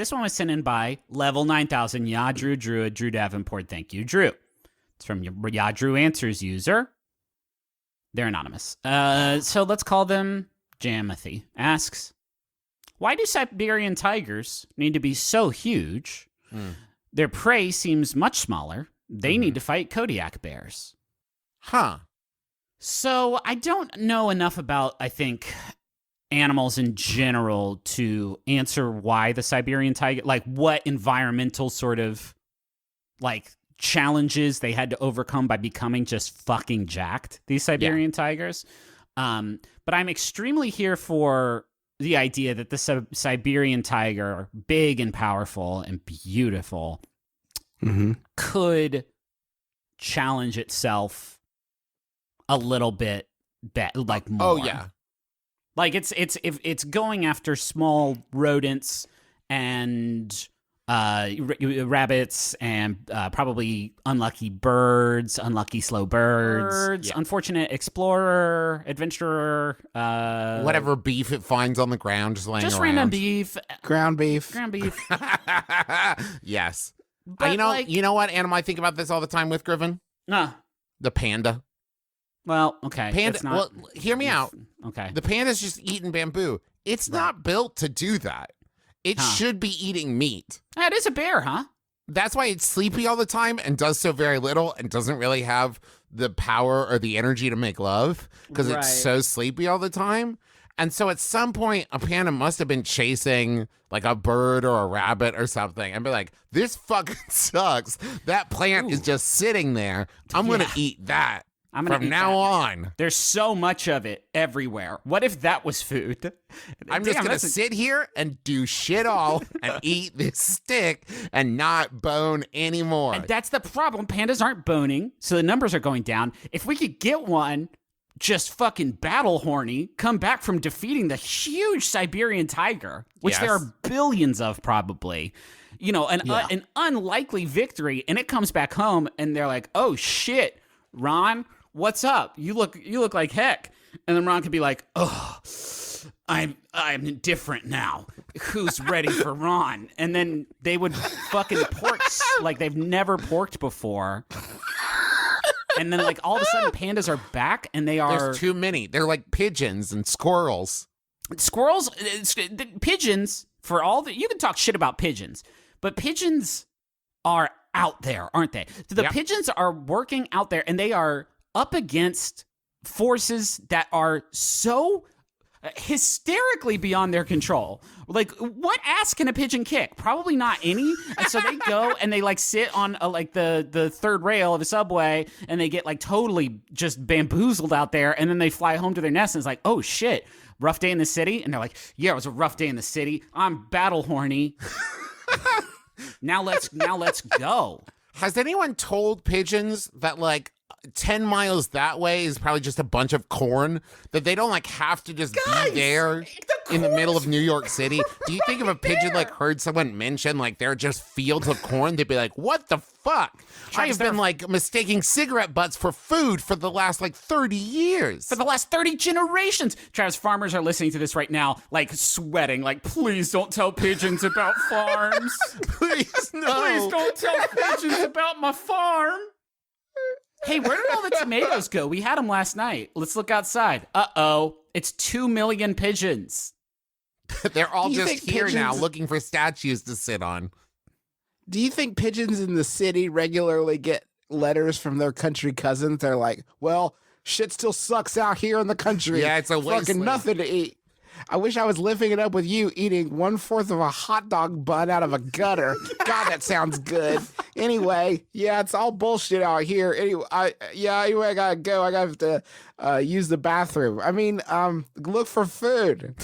This one was sent in by Level 9000, Drew Davenport. Thank you, Drew. It's from your Drew Answers user. They're anonymous. So let's call them Jamothy. Asks, why do Siberian tigers need to be so huge? Their prey seems much smaller. They need to fight Kodiak bears. Huh. So I don't know enough about, I think, animals in general to answer why the Siberian tiger, like what environmental sort of like challenges they had to overcome by becoming just fucking jacked, these Siberian tigers. But I'm extremely here for the idea that the Siberian tiger, big and powerful and beautiful, could challenge itself a little bit like more. Oh yeah. Like it's going after small rodents and rabbits and probably unlucky birds, unlucky slow birds, unfortunate explorer, adventurer, whatever beef it finds on the ground just laying around. Random beef, ground beef. Yes. But you know what animal I think about this all the time with, Griffin? The panda. Well, okay. Panda. Well, hear me out. Okay. The panda's just eating bamboo. It's not built to do that. It should be eating meat. It is a bear, huh? That's why it's sleepy all the time and does so very little and doesn't really have the power or the energy to make love because it's so sleepy all the time. And so at some point, a panda must have been chasing like a bird or a rabbit or something and be like, this fucking sucks. That plant is just sitting there. I'm going to eat that. From now on. There's so much of it everywhere. What if that was food? I'm just going to sit here and do shit all and eat this stick and not bone anymore. And that's the problem. Pandas aren't boning, so the numbers are going down. If we could get one just fucking battle horny, come back from defeating the huge Siberian tiger, which there are billions of probably, you know, an unlikely victory, and it comes back home and they're like, oh shit, Ron, what's up? You look like heck. And then Ron could be like, oh, I'm different now. Who's ready for Ron? And then they would fucking pork like they've never porked before. And then like all of a sudden pandas are back and there's too many. They're like pigeons and squirrels. Pigeons, for all that you can talk shit about pigeons, but pigeons are out there, aren't they? The pigeons are working out there and they are up against forces that are so hysterically beyond their control. Like, what ass can a pigeon kick? Probably not any. And so they go and they like sit on like the third rail of a subway and they get like totally just bamboozled out there. And then they fly home to their nest and it's like, oh shit, rough day in the city. And they're like, yeah, it was a rough day in the city. I'm battle horny. Now let's go. Has anyone told pigeons that like 10 miles that way is probably just a bunch of corn, that they don't like have to just be there in the middle of New York City? Do you think if a pigeon like heard someone mention like they're just fields of corn, they'd be like, what the fuck? I have been like mistaking cigarette butts for food for the last like 30 years. For the last 30 generations. Travis, farmers are listening to this right now, like sweating, like, please don't tell pigeons about farms. Please, no. Please don't tell pigeons about my farm. Hey, where did all the tomatoes go? We had them last night. Let's look outside. Uh-oh. It's 2 million pigeons. They're all just here now looking for statues to sit on. Do you think pigeons in the city regularly get letters from their country cousins? They're like, well, shit still sucks out here in the country. Yeah, it's a wasteland. Fucking nothing to eat. I wish I was living it up with you eating 1/4 of a hot dog bun out of a gutter. God, that sounds good. Anyway, yeah, it's all bullshit out here. Anyway, I gotta go. I got to use the bathroom. I mean, look for food.